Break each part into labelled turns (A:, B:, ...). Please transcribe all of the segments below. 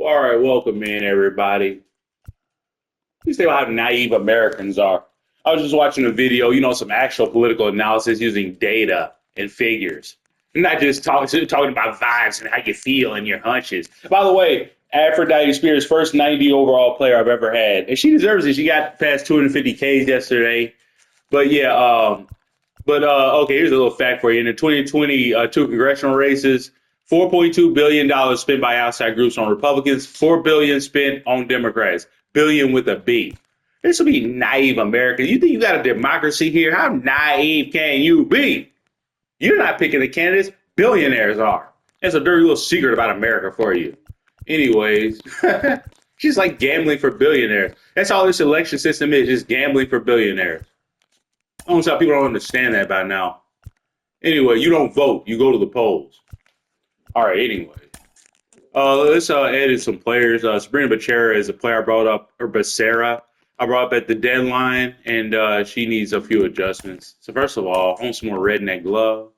A: All right, welcome in, everybody. You say how naive Americans are. I was just watching a video, some actual political analysis using data and figures, not just talking about vibes and how you feel and your hunches. By the way, Aphrodite Spears, first 90 overall player I've ever had, and she deserves it. She got past 250 Ks yesterday. But yeah, okay, here's a little fact for you. In the 2022 congressional races, $4.2 billion spent by outside groups on Republicans, $4 billion spent on Democrats, billion with a B. This will be naive Americans. You think you got a democracy here? How naive can you be? You're not picking the candidates, billionaires are. That's a dirty little secret about America for you. Anyways, she's like gambling for billionaires. That's all this election system is, just gambling for billionaires. I don't know how people don't understand that by now. Anyway, you don't vote, you go to the polls. All right, anyway. Let's edit some players. Sabrina Bachera is a player I brought up, or Becerra. I brought up at the deadline, and she needs a few adjustments. So first of all, I want some more red in that glove.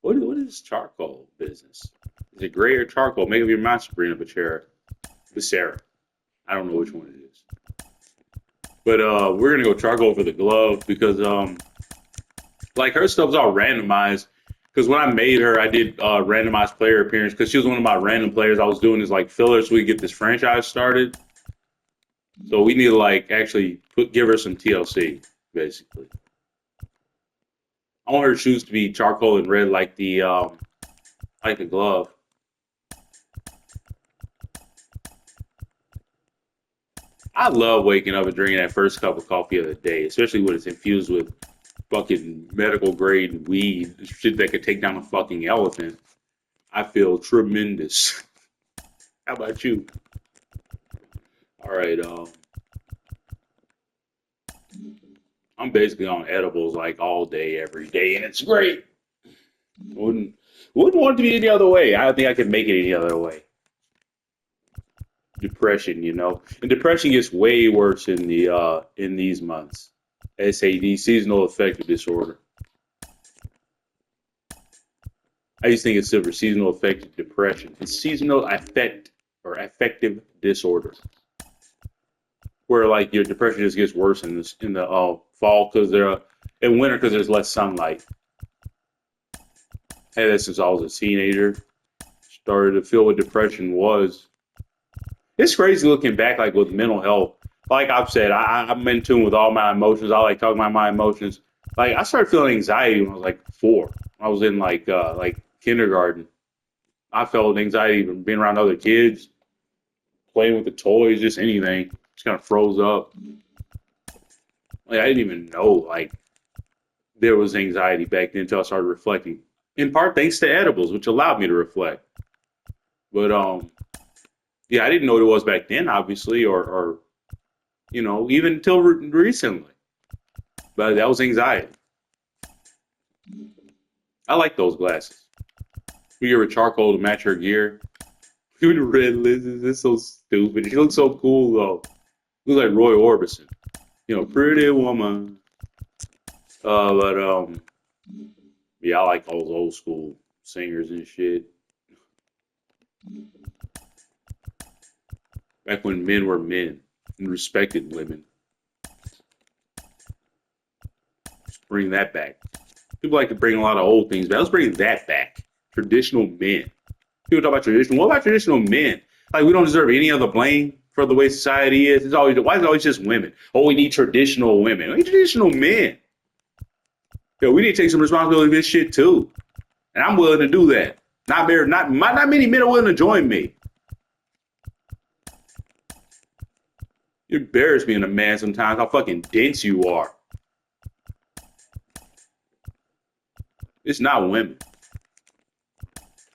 A: What is charcoal business? Is it gray or charcoal? Make up your mind, Sabrina Bachera. Becerra. I don't know which one it is. But we're gonna go charcoal for the glove because like her stuff's all randomized. Because when I made her, I did randomized player appearance because she was one of my random players. I was doing this like filler so we get this franchise started. So we need to like actually give her some TLC basically. I want her shoes to be charcoal and red like the glove. I love waking up and drinking that first cup of coffee of the day, especially when it's infused with fucking medical grade weed, shit that could take down a fucking elephant. I feel tremendous. How about you? All right, I'm basically on edibles like all day, every day, and it's great. Wouldn't wouldn't want it to be any other way. I don't think I could make it any other way. Depression, and depression gets way worse in these months. SAD, seasonal affective disorder. I used to think it's silver seasonal affective depression. It's seasonal affect or affective disorder, where like your depression just gets worse in the fall because in winter because there's less sunlight. I had that since I was a teenager. Started to feel what depression was. It's crazy looking back, like with mental health. Like I've said, I'm in tune with all my emotions. I like talking about my emotions. Like I started feeling anxiety when I was like 4. I was in like kindergarten. I felt anxiety from being around other kids, playing with the toys, just anything. Just kind of froze up. Like I didn't even know like there was anxiety back then until I started reflecting. In part thanks to edibles, which allowed me to reflect. But yeah, I didn't know what it was back then, obviously, or even until recently. But that was anxiety. I like those glasses. We give her charcoal to match her gear. With the red lenses, it's so stupid. She looks so cool though. Looks like Roy Orbison. Pretty woman. But yeah, I like those old school singers and shit. Back when men were men and respected women. Let's bring that back. People like to bring a lot of old things back. Let's bring that back. Traditional men. People talk about traditional. What about traditional men? Like we don't deserve any other blame for the way society is. Why is it always just women? Oh, we need traditional women. We need traditional men. Yo, we need to take some responsibility for this shit too. And I'm willing to do that. Not many men are willing to join me. You embarrass me in a man sometimes how fucking dense you are. It's not women.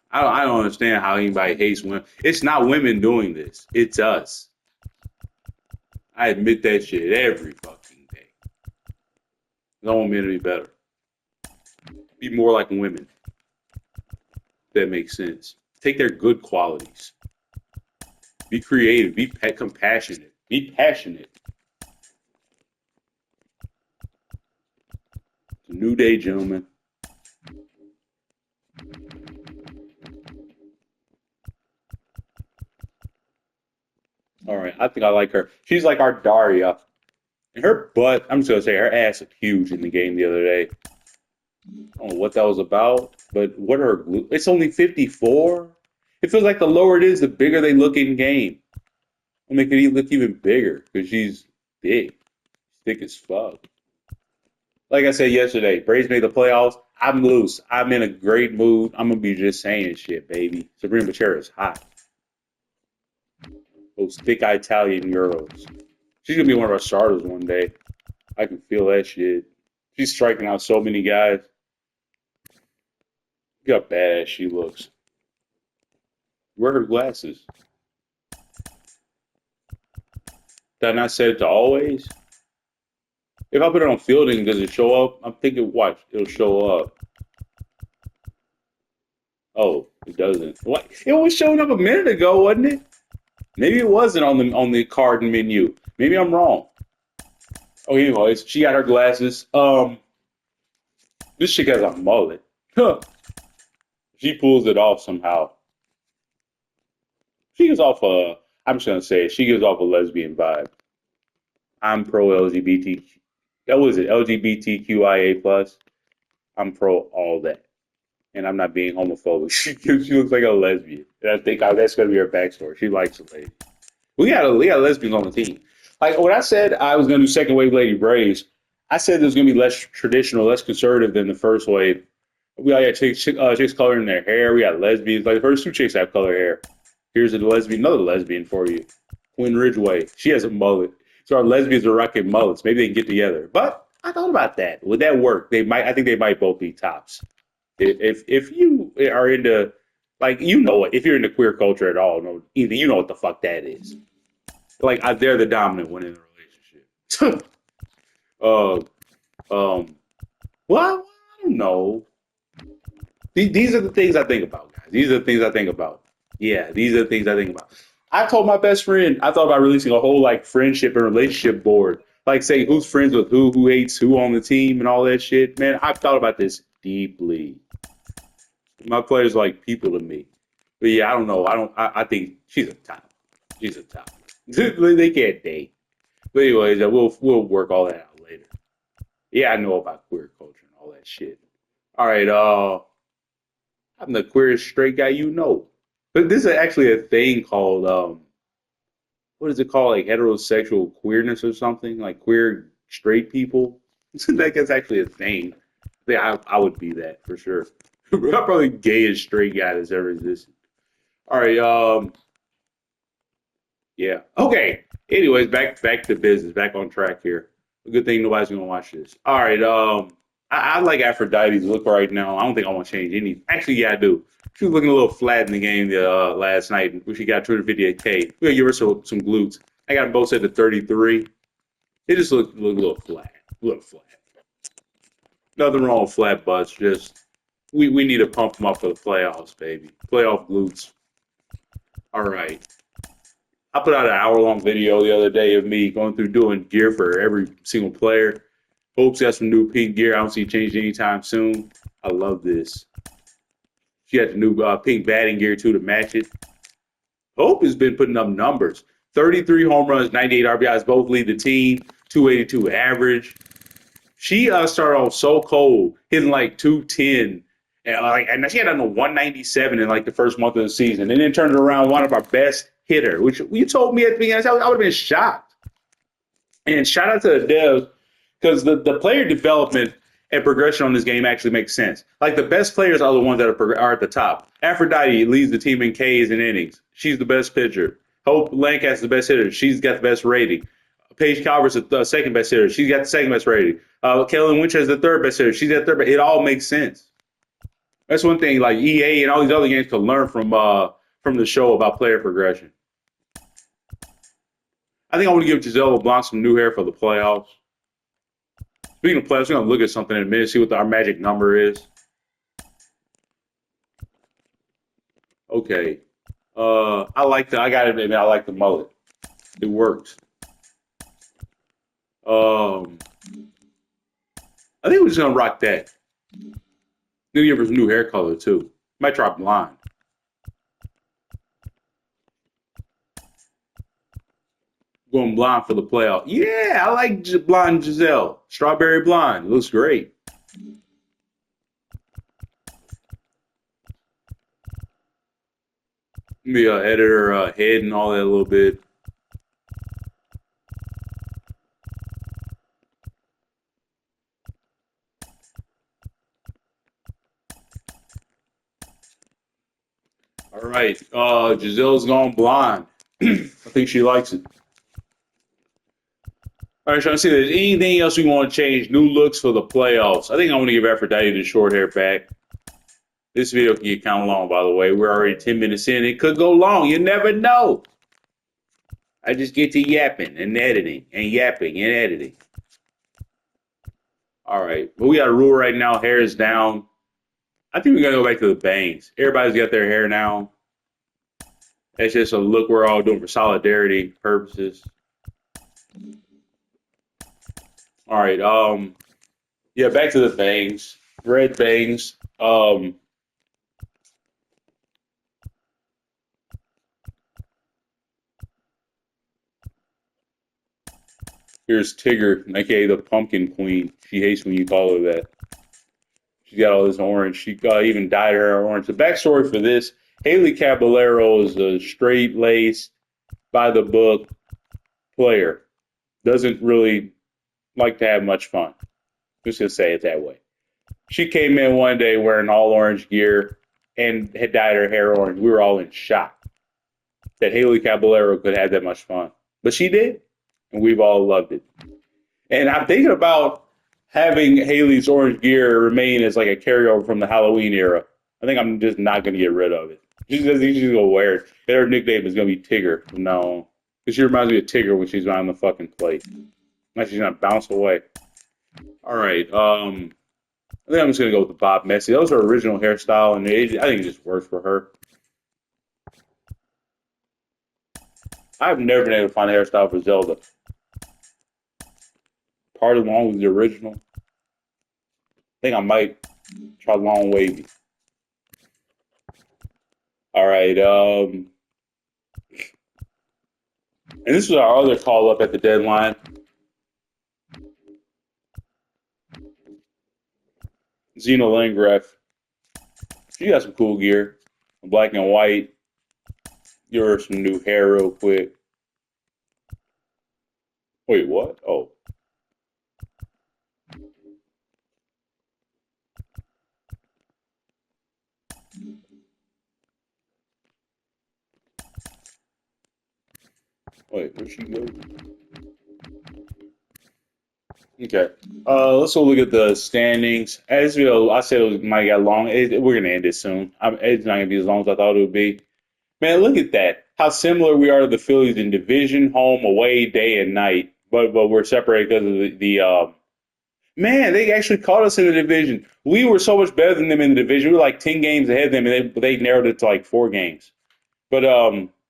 A: I don't understand how anybody hates women. It's not women doing this. It's us. I admit that shit every fucking day. I want men to be better. Be more like women. If that makes sense. Take their good qualities. Be creative. Be compassionate. Be passionate. It's a new day, gentlemen. All right, I think I like her. She's like our Daria. And her butt, I'm just gonna say her ass looked huge in the game the other day. I don't know what that was about, but what are her glutes? It's only 54. It feels like the lower it is, the bigger they look in game. It'll make it look even bigger because she's big, thick as fuck. Like I said yesterday, Braves made the playoffs. I'm loose. I'm in a great mood. I'm gonna be just saying shit, baby. Sabrina Bachera is hot. Those thick Italian girls. She's gonna be one of our starters one day. I can feel that shit. She's striking out so many guys. Look how badass she looks. Wear her glasses. Did I not set it to always? If I put it on fielding, does it show up? I'm thinking, watch, it'll show up. Oh, it doesn't. What? It was showing up a minute ago, wasn't it? Maybe it wasn't on the card menu. Maybe I'm wrong. Oh, anyways, she got her glasses. This chick has a mullet. Huh. She pulls it off somehow. She gives off a. I'm just gonna say it. She gives off a lesbian vibe. I'm pro LGBT. What was it? LGBTQIA plus. I'm pro all that, and I'm not being homophobic. She looks like a lesbian, and I think that's gonna be her backstory. She likes a lady. We got lesbians on the team. Like when I said I was gonna do second wave Lady Braves, I said there's gonna be less traditional, less conservative than the first wave. We got chicks coloring their hair. We got lesbians. Like the first two chicks have color hair. Here's another lesbian for you, Quinn Ridgway. She has a mullet. So our lesbians are rocking mullets. Maybe they can get together. But I thought about that. Would that work? They might. I think they might both be tops. If you are into, like, you know it. If you're into queer culture at all, no, either you know what the fuck that is. Like they're the dominant one in the relationship. uh, well, I don't know. These are the things I think about, guys. These are the things I think about. Yeah, these are the things I think about. I told my best friend I thought about releasing a whole like friendship and relationship board, like say who's friends with who hates who on the team, and all that shit. Man, I've thought about this deeply. My players are like people to me, but yeah, I don't know. I think she's a top. She's a top. They can't date. But anyways, we'll work all that out later. Yeah, I know about queer culture and all that shit. All right, I'm the queerest straight guy you know. But this is actually a thing called what is it called? Like heterosexual queerness or something? Like queer straight people? That's actually a thing. Yeah, I would be that for sure. I'm probably the gayest straight guy that's ever existed. All right, yeah. Okay. Anyways, back to business, back on track here. A good thing nobody's gonna watch this. All right, I like Aphrodite's look right now. I don't think I want to change any. Actually, yeah, I do. She was looking a little flat in the game last night. She got 258K. We'll give her some glutes. I got them both set to 33. It just looked a little flat. A little flat. Nothing wrong with flat butts. Just we need to pump them up for the playoffs, baby. Playoff glutes. All right. I put out an hour-long video the other day of me going through doing gear for every single player. Hope's got some new pink gear. I don't see it changing anytime soon. I love this. She got the new pink batting gear, too, to match it. Hope has been putting up numbers. 33 home runs, 98 RBIs, both lead the team. 282 average. She started off so cold, hitting like 210. And she had on a 197 in like the first month of the season. And then turned it around, one of our best hitter, which you told me at the beginning, I would have been shocked. And shout out to the devs, because the player development and progression on this game actually makes sense. Like the best players are the ones that are at the top. Aphrodite leads the team in Ks and innings. She's the best pitcher. Hope Lancaster's the best hitter. She's got the best rating. Paige Calvert's the second best hitter. She's got the second best rating. Kellen Winchester's the third best hitter. She's got the third best. It all makes sense. That's one thing. Like EA and all these other games can learn from the show about player progression. I think I want to give Giselle LeBlanc some new hair for the playoffs. Speaking of playoffs, we're going to look at something in a minute, see what our magic number is. Okay. I got to admit, I like the mullet. It works. I think we're just going to rock that. New Year's new hair color, too. Might try blonde. Going blonde for the playoff. Yeah, I like blonde Giselle. Strawberry blonde. Looks great. Maybe edit her head and all that a little bit. All right. Giselle's gone blonde. I think she likes it. All right, trying to see if there's anything else we want to change. New looks for the playoffs. I think I want to give Aphrodite the short hair back. This video can get kind of long, by the way. We're already 10 minutes in. It could go long. You never know. I just get to yapping and editing and yapping and editing. All right. But we got a rule right now. Hair is down. I think we got to go back to the bangs. Everybody's got their hair now. It's just a look we're all doing for solidarity purposes. All right. Yeah, back to the bangs. Red bangs. Here's Tigger, aka the Pumpkin Queen. She hates when you call her that. She's got all this orange. She even dyed her hair orange. The backstory for this: Haley Caballero is a straight-laced, by-the-book player. Doesn't really like to have much fun. Just gonna say it that way. She came in one day wearing all orange gear and had dyed her hair orange. We were all in shock that Haley Caballero could have that much fun, but she did, and we've all loved it. And I'm thinking about having Haley's orange gear remain as like a carryover from the Halloween era. I think I'm just not gonna get rid of it. She's gonna wear it. And her nickname is gonna be Tigger from now on, because she reminds me of Tigger when she's on the fucking plate. Now she's gonna bounce away. All right. I think I'm just gonna go with the Bob Messi. That was her original hairstyle, and I think it just works for her. I've never been able to find a hairstyle for Zelda. Part of long with the original. I think I might try long wavy. All right. And this was our other call up at the deadline. Xena Landgraf. She got some cool gear. Black and white. Give her some new hair real quick. Wait, what? Oh. Wait, where'd she go? Okay. Let's go look at the standings. As you know, I said it might get long. We're gonna end it soon. It's not gonna be as long as I thought it would be. Man, look at that. How similar we are to the Phillies in division, home, away, day and night. But we're separated because of the man, they actually caught us in the division. We were so much better than them in the division. We were like 10 games ahead of them, and they narrowed it to like 4 games. But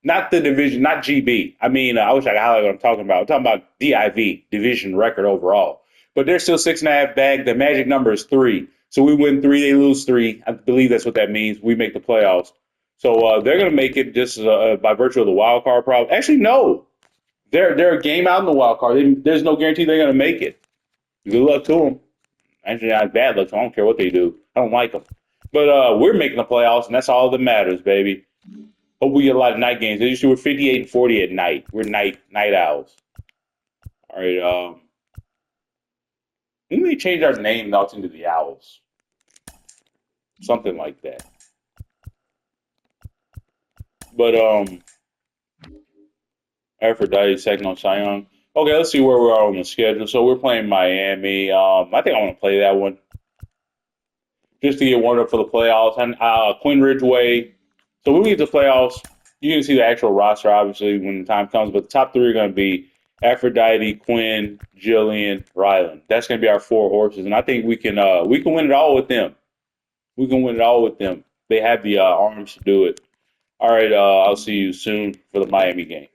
A: not the division, not GB. I mean, I wish I could highlight what I'm talking about. I'm talking about DIV, division record overall. But they're still 6.5 back. The magic number is 3. So we win 3, they lose 3. I believe that's what that means. We make the playoffs. So they're going to make it just by virtue of the wild card problem. Actually, no. They're a game out in the wild card. There's no guarantee they're going to make it. Good luck to them. Actually, not bad luck. So I don't care what they do. I don't like them. But we're making the playoffs, and that's all that matters, baby. Hope we get a lot of night games. Usually we're 58 and 40 at night. We're night owls. All right. We may change our name now into the Owls. Something like that. But Aphrodite second on Cy Young. Okay, let's see where we are on the schedule. So we're playing Miami. I think I want to play that one just to get warmed up for the playoffs. And Quinn Ridgeway. So when we get to playoffs, you can see the actual roster, obviously, when the time comes. But the top 3 are going to be Aphrodite, Quinn, Jillian, Rylan. That's going to be our 4 horses. And I think we can win it all with them. We can win it all with them. They have the arms to do it. All right, I'll see you soon for the Miami game.